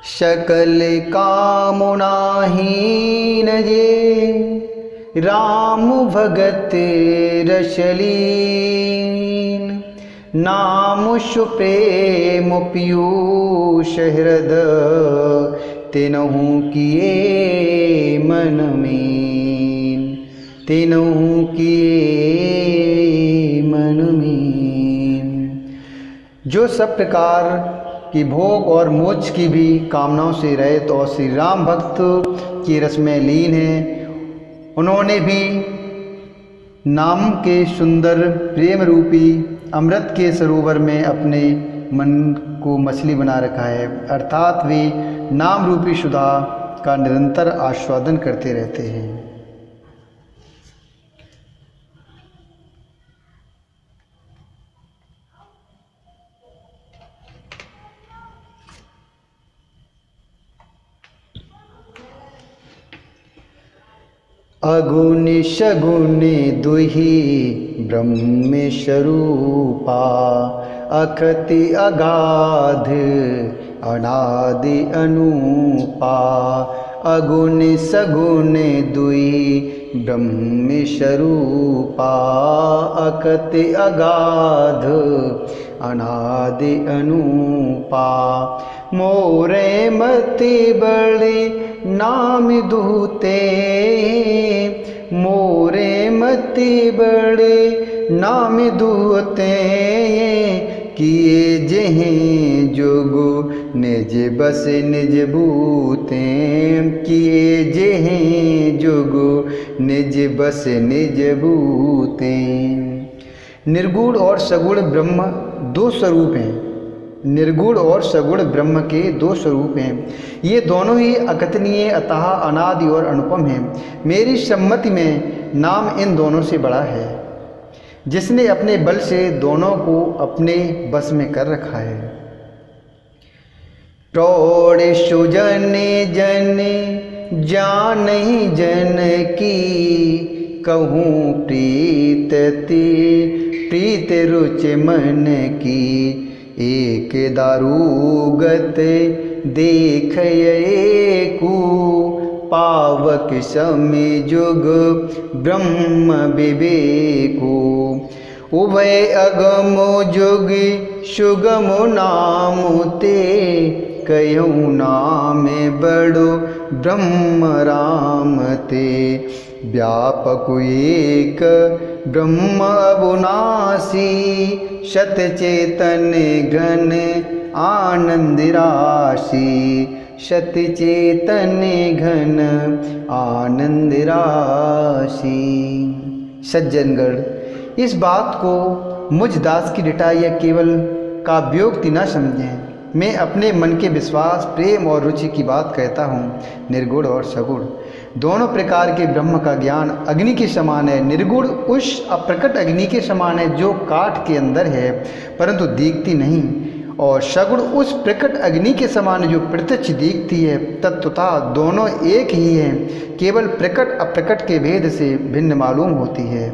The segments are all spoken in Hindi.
सकल कामनाहीन जे राम भगत रसलीन। नाम सुप्रेम पीयूष हृदय तिनहु किए मन मीन। तिनहु किए मन मीन। जो सब प्रकार की भोग और मोक्ष की भी कामनाओं से रहित और श्री राम भक्त की रस में लीन हैं, उन्होंने भी नाम के सुंदर प्रेम रूपी अमृत के सरोवर में अपने मन को मछली बना रखा है, अर्थात वे नाम रूपी सुधा का निरंतर आस्वादन करते रहते हैं। अगुण सगुण दुहि ब्रह्म स्वरूपा। अखति अगाध अनादि अनूपा। अगुण सगुण दुहि ब्रह्म स्वरूपा। अखति अगाध अनादि अनूपा। मोरे मति बड़े नाम दूते। मोरे मति बड़े नाम दूते। किए जेहि जोगु निज बस निज बूते। किए जेहि जोगु निज बस निज बूते। निर्गुण और सगुण ब्रह्म दो स्वरूप हैं। निर्गुण और सगुण ब्रह्म के दो स्वरूप हैं। ये दोनों ही अकथनीय, अतः अनादि और अनुपम हैं। मेरी सम्मति में नाम इन दोनों से बड़ा है, जिसने अपने बल से दोनों को अपने बस में कर रखा है। प्रौढ़ सुजन जन जानहि जन की। कहूँ प्रीत प्रीत रुच मन की। एक दारुगत देख एको। पावक समय जुग ब्रह्म विवेको। उभय अगम जुग सुगम नाम ते। कहूँ नाम बड़ो ब्रह्म राम ते। व्यापक एक ब्रह्म अविनाशी। शत चेतन घन आनंद राशि। शत चेतन घन आनंद राशि। सज्जनगण, इस बात को मुझ दास की डिटा या केवल काव्योक्ति न समझें। मैं अपने मन के विश्वास, प्रेम और रुचि की बात कहता हूँ। निर्गुण और सगुण दोनों प्रकार के ब्रह्म का ज्ञान अग्नि के समान है। निर्गुण उस अप्रकट अग्नि के समान है जो काठ के अंदर है परंतु दिखती नहीं, और सगुण उस प्रकट अग्नि के समान है जो प्रत्यक्ष दिखती है। तत्वतः दोनों एक ही हैं, केवल प्रकट अप्रकट के भेद से भिन्न मालूम होती है।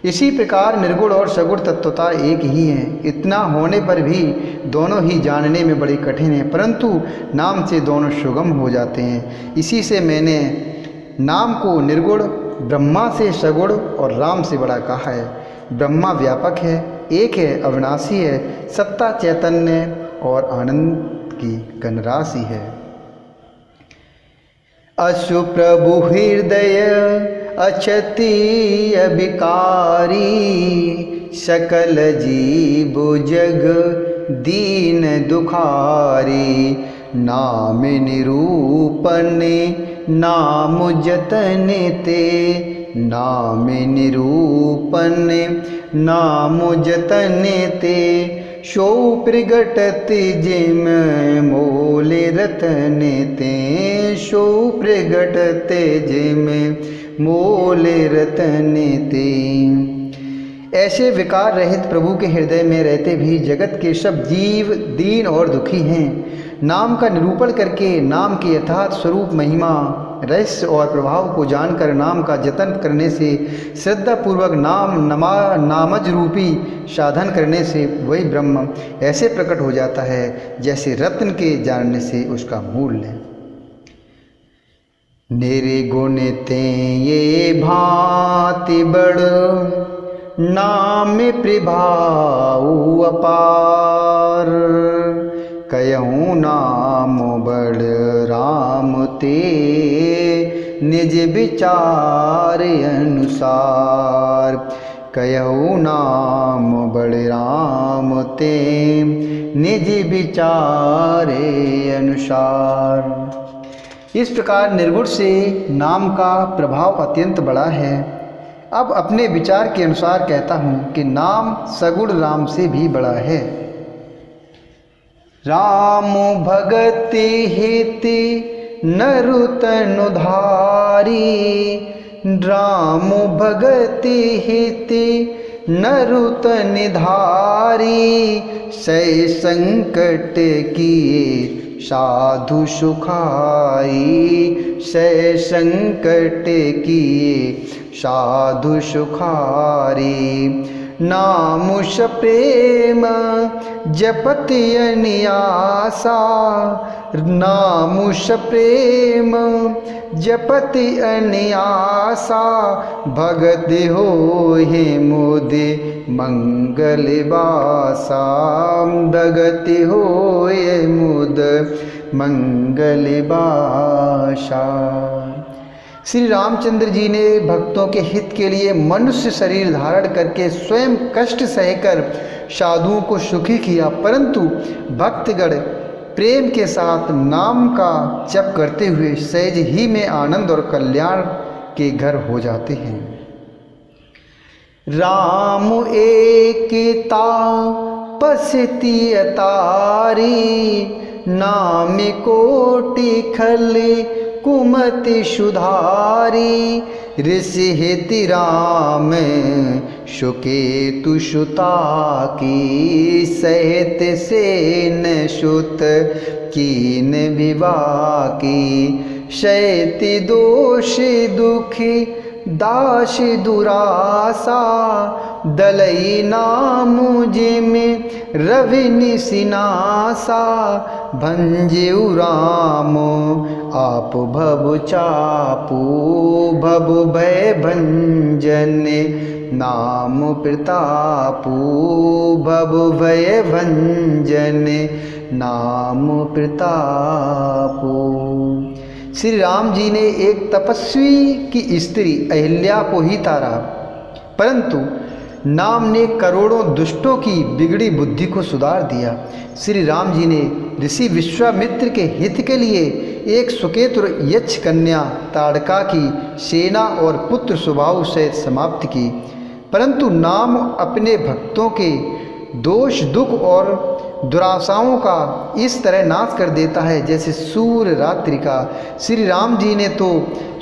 इसी प्रकार निर्गुण और सगुण तत्वतः एक ही हैं। इतना होने पर भी दोनों ही जानने में बड़े कठिन हैं, परंतु नाम से दोनों सुगम हो जाते हैं। इसी से मैंने नाम को निर्गुण, ब्रह्मा से सगुण और राम से बड़ा कहा है। ब्रह्मा व्यापक है, एक है, अविनाशी है, सत्ता, चैतन्य और आनंद की घनराशि है। अशु प्रभु हृदय अक्षति अभिकारी। सकल जीव जग दीन दुखारी। नाम निरूपण नाम जतन ते। नाम निरूपण नाम जतन ते। शो प्रगटत जिम मोल रतन ते। शो प्रगटत जिम मोल रतन ते। ऐसे विकार रहित प्रभु के हृदय में रहते भी जगत के सब जीव दीन और दुखी हैं। नाम का निरूपण करके नाम के यथार्थ स्वरूप, महिमा रहस्य और प्रभाव को जानकर नाम का जतन करने से, श्रद्धापूर्वक नामज रूपी साधन करने से वही ब्रह्म ऐसे प्रकट हो जाता है जैसे रत्न के जानने से उसका मूल्य। निर्गुण ते ये भांति बड़, नाम प्रभाऊ अपार। कयहूँ नाम बड़ राम ते, निज विचार अनुसार। कयहूँ नाम बड़ राम ते, निज विचार अनुसार। इस प्रकार निर्गुण से नाम का प्रभाव अत्यंत बड़ा है। अब अपने विचार के अनुसार कहता हूँ कि नाम सगुण राम से भी बड़ा है। राम भगति हिति नरु तनु धारी। राम भगति हिति नरु तनु धारी। सै संकट किए साधु सुखाई। सै संकट किए साधु सुखारी। नामुष प्रेम जपति अनियासा। नामुष प्रेम जपति अनियासा। भगत होहि मुद मंगल वासा। भगत होहि मुद मंगल वासा। श्री रामचंद्र जी ने भक्तों के हित के लिए मनुष्य शरीर धारण करके स्वयं कष्ट सहकर साधुओं को सुखी किया, परंतु भक्तगण प्रेम के साथ नाम का जप करते हुए सहज ही में आनंद और कल्याण के घर हो जाते हैं। राम एकता पसती अतारी। नाम कोटि खल कुमति सुधारी। ऋषि हिति राम सुकेतु सुता की। सहित सेन सुत कीन विवाह की। शैति दोष दुखी दास दुरासा। दलई नाम जिम रवि निसिनासा। भंजेउ राम आप भव चापू। भव भय भंजन नाम प्रतापू। भव भय भंजन नाम प्रतापू। श्री राम जी ने एक तपस्वी की स्त्री अहिल्या को ही तारा, परंतु नाम ने करोड़ों दुष्टों की बिगड़ी बुद्धि को सुधार दिया। श्री राम जी ने ऋषि विश्वामित्र के हित के लिए एक सुकेतु यक्ष कन्या ताड़का की सेना और पुत्र स्वभाव से समाप्त की, परंतु नाम अपने भक्तों के दोष दुख और दुराशाओं का इस तरह नाश कर देता है जैसे सूर्य रात्रि का। श्री राम जी ने तो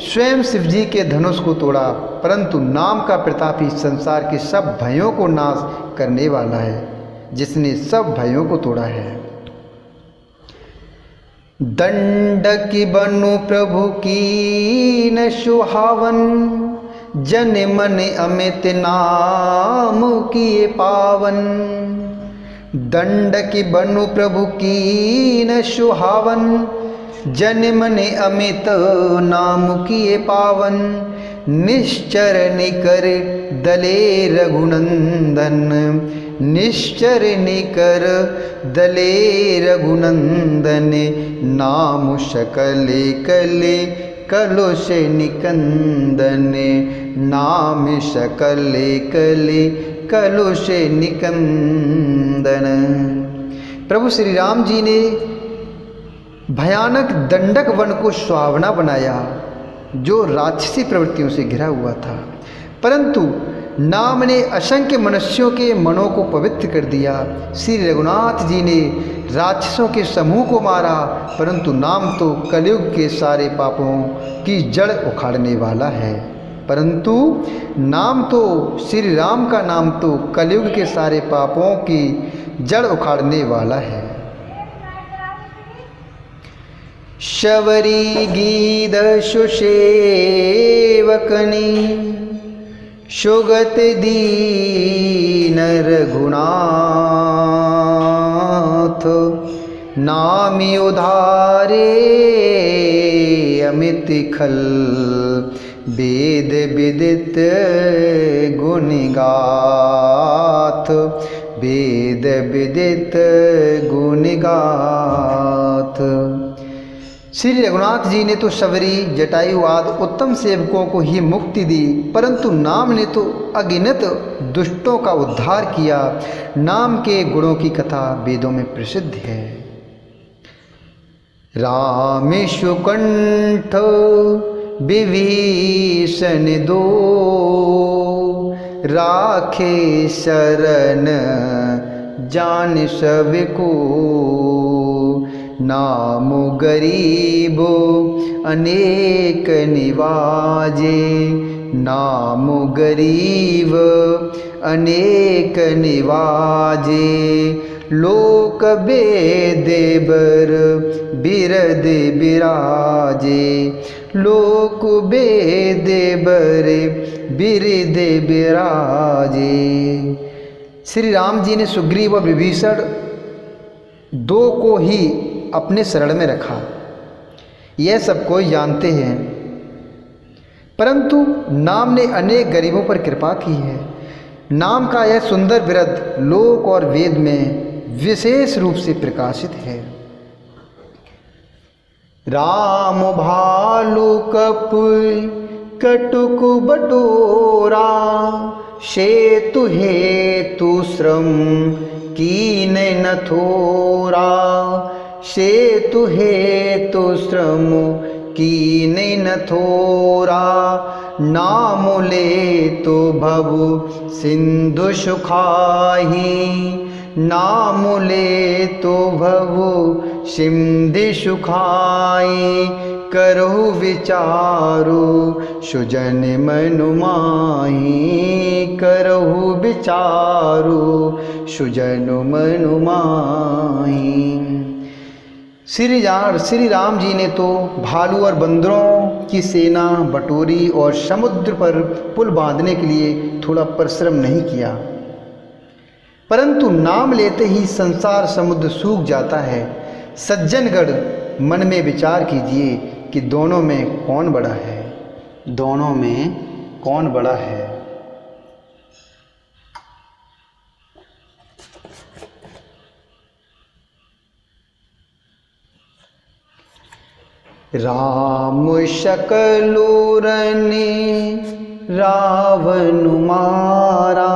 स्वयं शिव जी के धनुष को तोड़ा, परंतु नाम का प्रताप ही संसार के सब भयों को नाश करने वाला है, जिसने सब भयों को तोड़ा है। दंडकी बनु प्रभु की न सुहावन। जन मन अमित नाम किए पावन। दंडकी बनु प्रभु की न सुहावन। जन मन अमित नाम किए पावन। निश्चर निकर दले रघुनंदन। निश्चर निकर दले रघुनंदन। नाम सकल कले कलुष निकंदन। नाम सकल कले कलुष निकंदन। प्रभु श्री राम जी ने भयानक दंडक वन को सुहावना बनाया जो राक्षसी प्रवृत्तियों से घिरा हुआ था, परंतु नाम ने असंख्य मनुष्यों के मनों को पवित्र कर दिया। श्री रघुनाथ जी ने राक्षसों के समूह को मारा, परंतु नाम तो कलयुग के सारे पापों की जड़ उखाड़ने वाला है। परंतु नाम तो श्री राम का नाम तो कलयुग के सारे पापों की जड़ उखाड़ने वाला है। शबरी गीत सुसेवकनी सुगत दीन रघुनाथ। नामि उधारे अमित खल वेद विदित गुणगाथ। वेद विदित गुणगाथ। श्री रघुनाथ जी ने तो शबरी जटायु आदि उत्तम सेवकों को ही मुक्ति दी, परंतु नाम ने तो अगिनत दुष्टों का उद्धार किया। नाम के गुणों की कथा वेदों में प्रसिद्ध है। रामेशु कंठ विभीषण दो राखे शरण जान सबको। नाम गरीब अनेक निवाजे। नाम गरीब अनेक निवाजे। लोक वेद बर बिरद बिराजे। लोक वेद बर बिरद बिराजे। श्री राम जी ने सुग्रीव और विभीषण दो को ही अपने शरण में रखा, यह सब कोई जानते हैं, परंतु नाम ने अनेक गरीबों पर कृपा की है। नाम का यह सुंदर बिरद लोक और वेद में विशेष रूप से प्रकाशित है। राम भालू कप कटुक बटोरा। सेतु हेतु श्रम कीन न थोरा। सेतु हेतु श्रम कीन न थोरा। नाम ले तो भव सिंधु सुखाही। नाम ले तो भव सिंधु सुखाई। करहु विचारो सुजन मनु माही। करहु विचारो सुजन मनु माही। श्री राम जी ने तो भालू और बंदरों की सेना बटोरी और समुद्र पर पुल बांधने के लिए थोड़ा परिश्रम नहीं किया, परंतु नाम लेते ही संसार समुद्र सूख जाता है। सज्जनगण मन में विचार कीजिए कि दोनों में कौन बड़ा है। दोनों में कौन बड़ा है। राम शकलूरनि रावण मारा।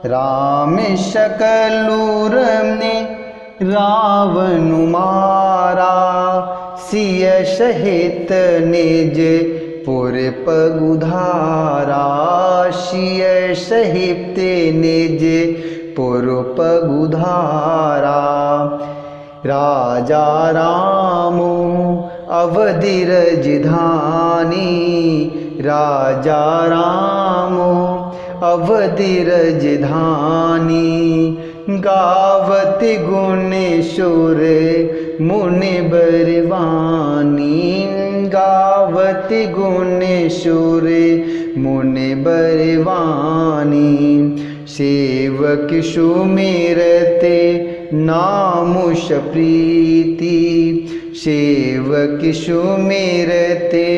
राम शकलूरनि रावण मारा। सिय सहित निज पुर पगुधारा। सिय सहित निज पुर पगुधारा। राजा राम अवधि राजधानी। राजा राम अवधि राजधानी। गावत गुण सुर मुनि बरवानी। गावत गुण सुर मुनि बरवानी। सेवक सुमिरते नामुष प्रीति। सेवक सुमिरते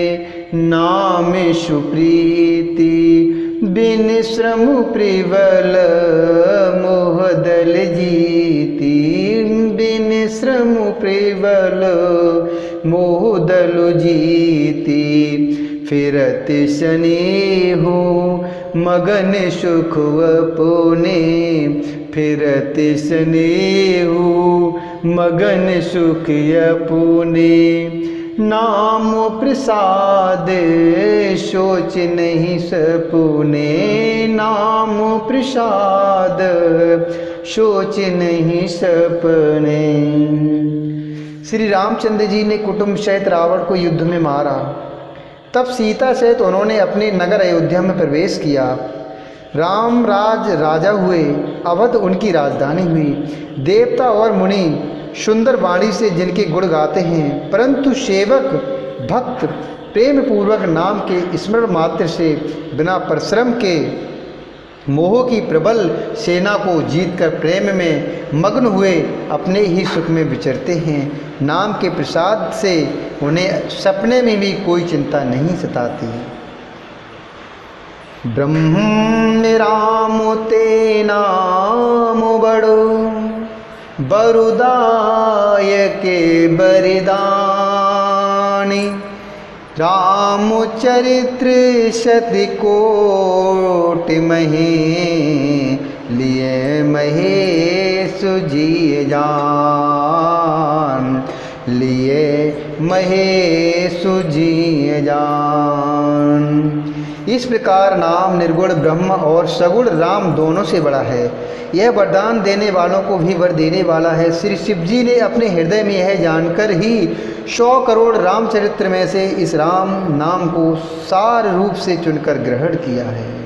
नाम सुप्रीति। बिन श्रम प्रिवल मोहदल जीती। बिन श्रम प्रिवल मोहदल जीती। फिरत स्नेहो मगन सुख अपने। फिरत स्नेहो मगन सुख अपने। नाम प्रसाद सोच नहीं सपने। नाम प्रसाद सोच नहीं सपने। श्री रामचंद्र जी ने कुटुंब सहित रावण को युद्ध में मारा। तब सीता सहित उन्होंने अपने नगर अयोध्या में प्रवेश किया। रामराज राजा हुए। अवध उनकी राजधानी हुई। देवता और मुनि सुंदर वाणी से जिनके गुण गाते हैं, परंतु सेवक भक्त प्रेम पूर्वक नाम के स्मरण मात्र से बिना परिश्रम के मोह की प्रबल सेना को जीतकर प्रेम में मग्न हुए अपने ही सुख में विचरते हैं। नाम के प्रसाद से उन्हें सपने में भी कोई चिंता नहीं सताती। ब्रह्म राम ते नाम बड़ो बरुदाय के बरिदानी, रामचरित्र शत कोटि महे लिए महेश जी जान, लिए महेश जी जान। इस प्रकार नाम निर्गुण ब्रह्म और सगुण राम दोनों से बड़ा है। यह वरदान देने वालों को भी वर देने वाला है। श्री शिव जी ने अपने हृदय में यह जानकर ही 100 करोड़ रामचरित्र में से इस राम नाम को सार रूप से चुनकर ग्रहण किया है।